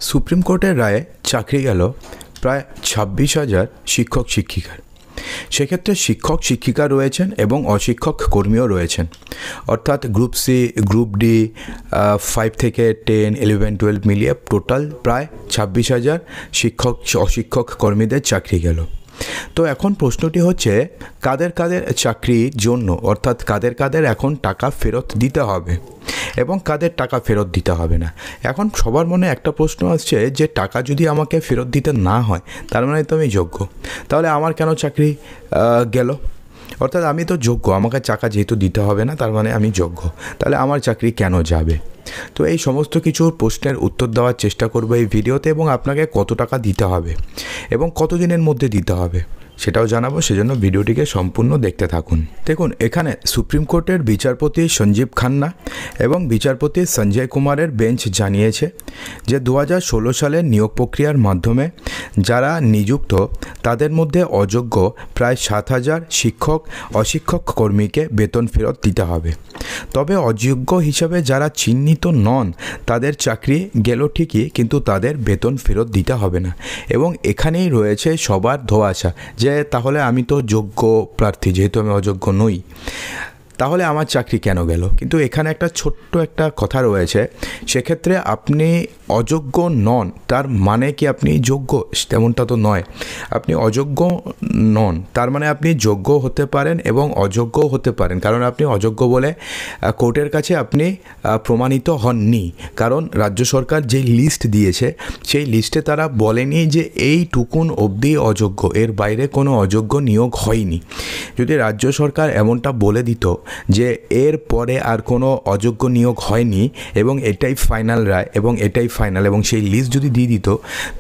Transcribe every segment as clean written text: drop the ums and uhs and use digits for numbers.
Supreme কোর্টের রায়ে চাকরি গেল প্রায় ২৬,০০০ শিক্ষক শিক্ষিকার। সেক্ষেত্রে শিক্ষক শিক্ষিকা রয়েছেন এবং অশিক্ষক কর্মীও রয়েছেন, অর্থাৎ গ্রুপ সি, গ্রুপ ডি, 5 থেকে 10, 11, 12 মিলিয়ে টোটাল প্রায় ২৬,০০০ শিক্ষক অশিক্ষক কর্মীদের চাকরি গেল। তো এখন প্রশ্নটি হচ্ছে কাদের কাদের চাকরির জন্য, অর্থাৎ কাদের কাদের এখন টাকা ফেরত দিতে হবে এবং কাদের টাকা ফেরত দিতে হবে না। এখন সবার মনে একটা প্রশ্ন আসছে যে টাকা যদি আমাকে ফেরত দিতে না হয় তার মানে তো আমি যোগ্য, তাহলে আমার কেন চাকরি গেল? অর্থাৎ আমি তো যোগ্য, আমাকে টাকা যেহেতু দিতে হবে না তার মানে আমি যোগ্য, তাহলে আমার চাকরি কেন যাবে? তো এই সমস্ত কিছু প্রশ্নের উত্তর দেওয়ার চেষ্টা করবো এই ভিডিওতে, এবং আপনাকে কত টাকা দিতে হবে এবং কত দিনের মধ্যে দিতে হবে সেটাও জানাবো, সেজন্য ভিডিওটিকে সম্পূর্ণ দেখতে থাকুন। দেখুন, এখানে সুপ্রিম কোর্টের বিচারপতি সঞ্জীব খান্না এবং বিচারপতি সঞ্জয় কুমারের বেঞ্চ জানিয়েছে যে ২০১৬ সালের নিয়োগ প্রক্রিয়ার মাধ্যমে যারা নিযুক্ত তাদের মধ্যে অযোগ্য প্রায় ৭,০০০ শিক্ষক অশিক্ষক কর্মীকে বেতন ফেরত দিতে হবে। তবে অযোগ্য হিসাবে যারা চিহ্নিত নন তাদের চাকরি গেল ঠিকই, কিন্তু তাদের বেতন ফেরত দিতে হবে না। এবং এখানেই রয়েছে সবার ধোঁয়াশা যে তাহলে আমি তো যোগ্য প্রার্থী, যেহেতু আমি অযোগ্য নই, তাহলে আমার চাকরি কেন গেল? কিন্তু এখানে একটা ছোট্ট একটা কথা রয়েছে, সেক্ষেত্রে আপনি অযোগ্য নন তার মানে কি আপনি যোগ্য? তেমনটা তো নয়। আপনি অযোগ্য নন তার মানে আপনি যোগ্য হতে পারেন এবং অযোগ্যও হতে পারেন, কারণ আপনি অযোগ্য বলে কোর্টের কাছে আপনি প্রমাণিত হননি। কারণ রাজ্য সরকার যে লিস্ট দিয়েছে সেই লিস্টে তারা বলেনি যে এইটুকুন অবধি অযোগ্য, এর বাইরে কোনো অযোগ্য নিয়োগ হয়নি। যদি রাজ্য সরকার এমনটা বলে দিত যে এর পরে আর কোনো অযোগ্য নিয়োগ হয়নি এবং এটাই ফাইনাল রায় এবং এটাই ফাইনাল, এবং সেই লিস্ট যদি দিয়ে দিত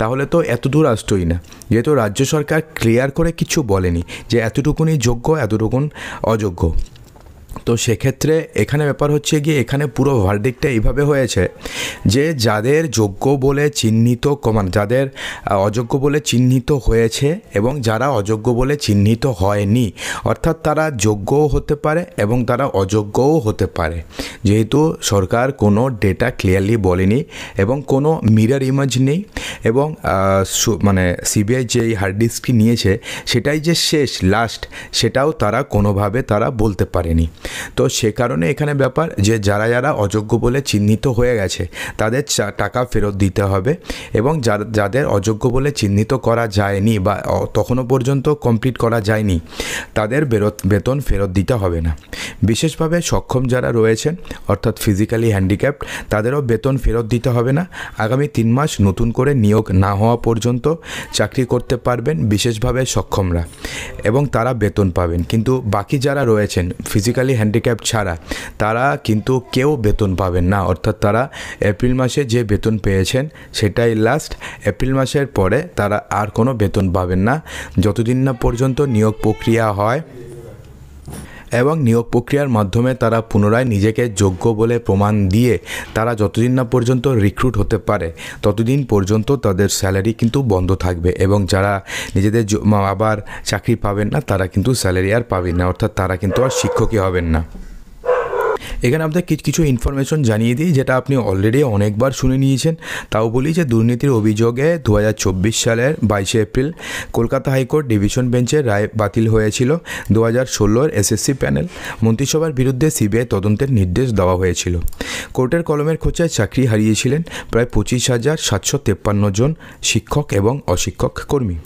তাহলে তো এত দূর আসতোই না। যেহেতু রাজ্য সরকার ক্লিয়ার করে কিছু বলেনি যে এতটুকুনই যোগ্য, এতটুকুন অযোগ্য, তো সেক্ষেত্রে এখানে ব্যাপার হচ্ছে গিয়ে এখানে পুরো ভার্ডিক্টটা এইভাবে হয়েছে যে যাদের যোগ্য বলে চিহ্নিত, যাদের অযোগ্য বলে চিহ্নিত হয়েছে এবং যারা অযোগ্য বলে চিহ্নিত হয়নি, অর্থাৎ তারা যোগ্যও হতে পারে এবং তারা অযোগ্যও হতে পারে। যেহেতু সরকার কোনো ডেটা ক্লিয়ারলি বলেনি এবং কোনো মিরর ইমেজ নেই, এবং মানে সিবিআই যেই হার্ড ডিস্কটি নিয়েছে সেটাই যে শেষ লাস্ট সেটাও তারা কোনোভাবে তারা বলতে পারেনি। তো সে কারণে এখানে ব্যাপার যে যারা যারা অযোগ্য বলে চিহ্নিত হয়ে গেছে তাদের টাকা ফেরত দিতে হবে, এবং যাদের অযোগ্য বলে চিহ্নিত করা যায়নি বা তখনও পর্যন্ত কমপ্লিট করা যায়নি তাদের বেতন ফেরত দিতে হবে না। বিশেষভাবে সক্ষম যারা রয়েছেন অর্থাৎ ফিজিক্যালি হ্যান্ডিক্যাপড তাদেরও বেতন ফেরত দিতে হবে না। আগামী ৩ মাস নতুন করে নিয়োগ না হওয়া পর্যন্ত চাকরি করতে পারবেন বিশেষভাবে সক্ষমরা এবং তারা বেতন পাবেন। কিন্তু বাকি যারা রয়েছেন ফিজিক্যালি হ্যান্ডিক্যাপড ছাড়া তারা কিন্তু কেউ বেতন পাবেন না, অর্থাৎ তারা এপ্রিল মাসে যে বেতন পেয়েছেন সেটাই লাস্ট। এপ্রিল মাসের পরে তারা আর কোনো বেতন পাবেন না যতদিন না পর্যন্ত নিয়োগ প্রক্রিয়া হয় এবং নিয়োগ প্রক্রিয়ার মাধ্যমে তারা পুনরায় নিজেকে যোগ্য বলে প্রমাণ দিয়ে তারা যতদিন না পর্যন্ত রিক্রুট হতে পারে ততদিন পর্যন্ত তাদের স্যালারি কিন্তু বন্ধ থাকবে, এবং যারা নিজেদের আবার চাকরি পাবেন না তারা কিন্তু স্যালারি আর পাবেন না, অর্থাৎ তারা কিন্তু আর শিক্ষকই হবেন না। এখানে আপনাদের কিছু ইনফরমেশন জানিয়ে দিই যেটা আপনি অলরেডি অনেকবার শুনে নিয়েছেন, তাও বলি যে দুর্নীতির অভিযোগে ২০২৪ সালের ২২ এপ্রিল কলকাতা হাইকোর্ট ডিভিশন বেঞ্চের রায় বাতিল হয়েছিল। ২০১৬ এসএসসি প্যানেল মন্ত্রিসভার বিরুদ্ধে সিবিআই তদন্তের নির্দেশ দেওয়া হয়েছিল। কোর্টের কলমের খোঁচায় চাকরি হারিয়েছিলেন প্রায় ২৫,৭৫৩ জন শিক্ষক এবং অশিক্ষক কর্মী।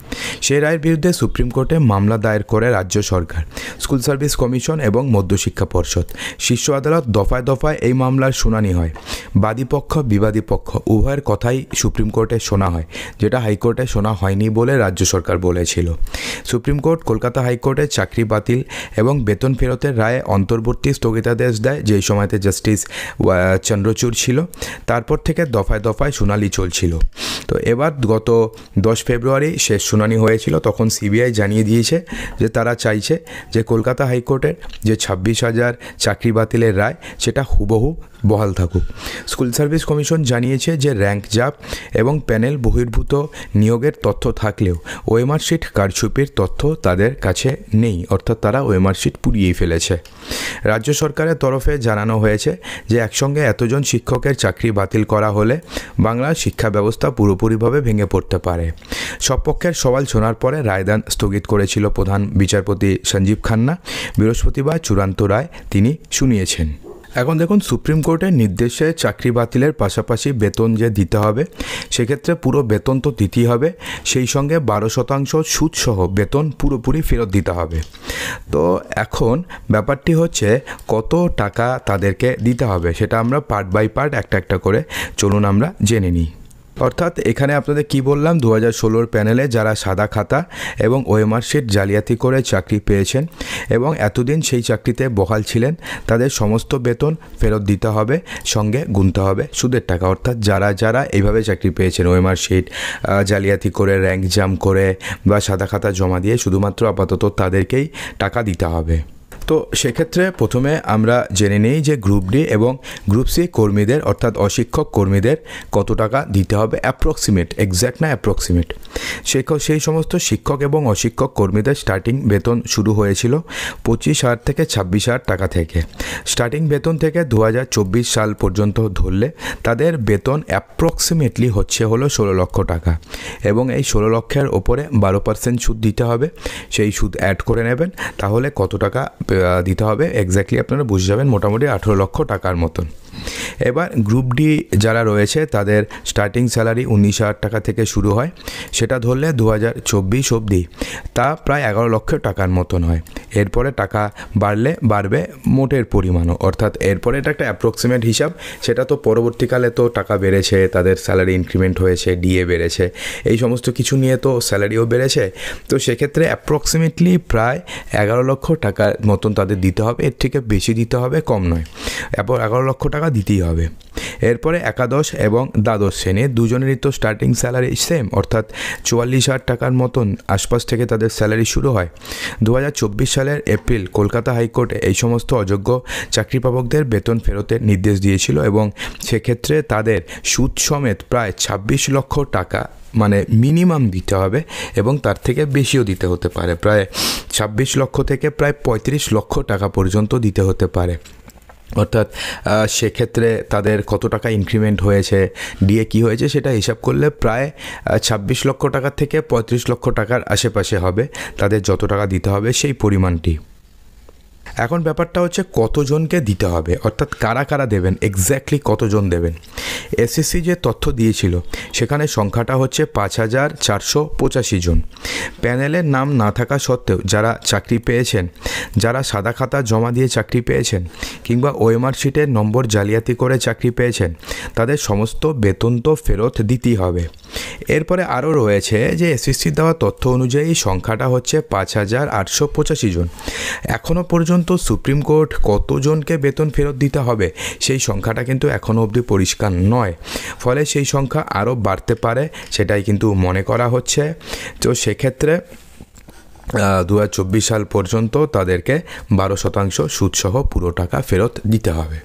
সেই রায়ের বিরুদ্ধে সুপ্রিম কোর্টে মামলা দায়ের করে রাজ্য সরকার, স্কুল সার্ভিস কমিশন এবং মধ্যশিক্ষা পর্ষদ। শীর্ষ আদালত দফায় দফায় এই মামলার শুনানি হয়। বাদীপক্ষ বিবাদী পক্ষ উভয়ের কথাই সুপ্রিম কোর্টে শোনা হয়, যেটা হাইকোর্টে শোনা হয়নি বলে রাজ্য সরকার বলেছিল। সুপ্রিম কোর্ট কলকাতা হাইকোর্টের চাকরি বাতিল এবং বেতন ফেরতের রায়ে অন্তর্বর্তী স্থগিতাদেশ দেয়, যেই সময়তে জাস্টিস চন্দ্রচূড় ছিল। তারপর থেকে দফায় দফায় শুনানি চলছিল। তো এবার গত 10 ফেব্রুয়ারি শেষ শুনানি হয়েছিল, তখন সিবিআই জানিয়ে দিয়েছে যে তারা চাইছে যে কলকাতা হাইকোর্টের যে ২৬,০০০ চাকরি বাতিলের রায় সেটা হুবহু বহাল থাকুক। স্কুল সার্ভিস কমিশন জানিয়েছে যে র্যাঙ্ক জাপ এবং প্যানেল বহির্ভূত নিয়োগের তথ্য থাকলেও ওএমআর শিট কারচুপির তথ্য তাদের কাছে নেই, অর্থাৎ তারা ওএমআর শিট পুড়িয়েই ফেলেছে। রাজ্য সরকারের তরফে জানানো হয়েছে যে একসঙ্গে এতজন শিক্ষকের চাকরি বাতিল করা হলে বাংলার শিক্ষা ব্যবস্থা পুরোপুরিভাবে ভেঙে পড়তে পারে। সব পক্ষের সওয়াল শোনার পরে রায়দান স্থগিত করেছিল প্রধান বিচারপতি সঞ্জীব খান্না। বৃহস্পতিবার চূড়ান্ত রায় তিনি শুনিয়েছেন। এখন দেখুন, সুপ্রিম কোর্টের নির্দেশে চাকরি বাতিলের পাশাপাশি বেতন যে দিতে হবে সেক্ষেত্রে পুরো বেতন তো দিতেই হবে, সেই সঙ্গে 12% সুদসহ বেতন পুরোপুরি ফেরত দিতে হবে। তো এখন ব্যাপারটি হচ্ছে কত টাকা তাদেরকে দিতে হবে সেটা আমরা পার্ট বাই পার্ট একটা করে চলুন আমরা জেনে নিই। অর্থাৎ এখানে আপনাদের কি বললাম, 2016 প্যানেলে যারা সাদা খাতা এবং ওএমআর শিট জালিয়াতি করে চাকরি পেয়েছেন এবং এতদিন সেই চাকরিতে বহাল ছিলেন তাদের সমস্ত বেতন ফেরত দিতে হবে, সঙ্গে গুনতে হবে সুদের টাকা। অর্থাৎ যারা এইভাবে চাকরি পেয়েছেন ওএমআর শিট জালিয়াতি করে, র্যাঙ্ক জাম্প করে বা সাদা খাতা জমা দিয়ে, শুধুমাত্র আপাতত তাদেরকেই টাকা দিতে হবে। তো সেক্ষেত্রে প্রথমে আমরা জেনে নিই যে গ্রুপ ডি এবং গ্রুপ সি কর্মীদের অর্থাৎ অশিক্ষক কর্মীদের কত টাকা দিতে হবে, অ্যাপ্রক্সিমেট, এক্স্যাক্ট না অ্যাপ্রক্সিমেট। সেই সমস্ত শিক্ষক এবং অশিক্ষক কর্মীদের স্টার্টিং বেতন শুরু হয়েছিল 25,000 থেকে 26,000 টাকা থেকে। স্টার্টিং বেতন থেকে 2024 সাল পর্যন্ত ধরলে তাদের বেতন অ্যাপ্রক্সিমেটলি হলো 16 লক্ষ টাকা এবং এই 16 লক্ষের ওপরে 12% সুদ দিতে হবে। সেই সুদ অ্যাড করে নেবেন, তাহলে কত টাকা দিতে হবে এক্স্যাক্টলি আপনারা বুঝে যাবেন, মোটামুটি 18 লক্ষ টাকার মতন। এবার গ্রুপ ডি যারা রয়েছে তাদের স্টার্টিং স্যালারি 19,000 টাকা থেকে শুরু হয়, সেটা ধরলে 2024 অবধি তা প্রায় 11 লক্ষ টাকার মতন হয়। এরপরে টাকা বাড়বে মোটের পরিমাণও, অর্থাৎ এরপরে এটা একটা অ্যাপ্রক্সিমেট হিসাব, সেটা তো পরবর্তীকালে তো টাকা বেড়েছে, তাদের স্যালারি ইনক্রিমেন্ট হয়েছে, ডিএ বেড়েছে, এই সমস্ত কিছু নিয়ে তো স্যালারিও বেড়েছে। তো সেক্ষেত্রে অ্যাপ্রক্সিমেটলি প্রায় 11 লক্ষ টাকার মতন তাদের দিতে হবে, এর থেকে বেশি দিতে হবে, কম নয়। এরপর 11 লক্ষ টাকা দিতেই হবে। এরপরে একাদশ এবং দ্বাদশ শ্রেণীর দুজনেরই তো স্টার্টিং স্যালারি সেম, অর্থাৎ 44,000 টাকার মতন আশপাশ থেকে তাদের স্যালারি শুরু হয়। 2024 সালের এপ্রিল কলকাতা হাইকোর্টে এই সমস্ত অযোগ্য চাকরি পাবকদের বেতন ফেরতের নির্দেশ দিয়েছিল এবং সেক্ষেত্রে তাদের সুদ সমেত প্রায় 26 লক্ষ টাকা মানে মিনিমাম দিতে হবে এবং তার থেকে বেশিও দিতে হতে পারে, প্রায় 26 লক্ষ থেকে প্রায় 35 লক্ষ টাকা পর্যন্ত দিতে হতে পারে। অর্থাৎ সেক্ষেত্রে তাদের কত টাকা ইনক্রিমেন্ট হয়েছে, ডিএ কী হয়েছে সেটা হিসাব করলে প্রায় 26 লক্ষ টাকার থেকে 35 লক্ষ টাকার আশেপাশে হবে তাদের যত টাকা দিতে হবে সেই পরিমাণটি। এখন ব্যাপারটা হচ্ছে কতজনকে দিতে হবে, অর্থাৎ কারা কারা দেবেন, এক্স্যাক্টলি কতজন দেবেন। এসএসসি যে তথ্য দিয়েছিল সেখানে সংখ্যাটা হচ্ছে 5,485 জন। প্যানেলের নাম না থাকা সত্ত্বেও যারা চাকরি পেয়েছেন, যারা সাদা খাতা জমা দিয়ে চাকরি পেয়েছেন কিংবা ওএমআর শিটের নম্বর জালিয়াতি করে চাকরি পেয়েছেন, তাদের সমস্ত বেতন তো ফেরত দিতেই হবে। এরপরে আরও রয়েছে যে এসএসসির দেওয়া তথ্য অনুযায়ী সংখ্যাটা হচ্ছে 5,885 জন। এখনও পর্যন্ত সুপ্রিম কোর্ট কতজনকে বেতন ফেরত দিতে হবে সেই সংখ্যাটা কিন্তু এখনও অবধি পরিষ্কার নয়, ফলে সেই সংখ্যা আরও বাড়তে পারে সেটাই কিন্তু মনে করা হচ্ছে। তো সেক্ষেত্রে 2024 সাল পর্যন্ত তাদেরকে 12% সুদসহ পুরো টাকা ফেরত দিতে হবে।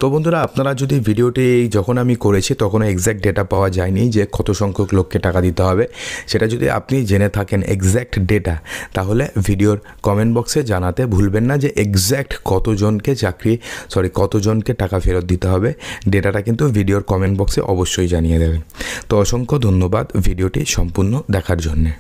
তো বন্ধুরা, আপনারা যদি ভিডিওটি যখন আমি করেছি তখনও এক্স্যাক্ট ডেটা পাওয়া যায়নি যে কত সংখ্যক লোককে টাকা দিতে হবে, সেটা যদি আপনি জেনে থাকেন এক্স্যাক্ট ডেটা, তাহলে ভিডিওর কমেন্ট বক্সে জানাতে ভুলবেন না যে এক্স্যাক্ট কতজনকে টাকা ফেরত দিতে হবে। ডেটাটা কিন্তু ভিডিওর কমেন্ট বক্সে অবশ্যই জানিয়ে দেবেন। তো অসংখ্য ধন্যবাদ ভিডিওটি সম্পূর্ণ দেখার জন্যে।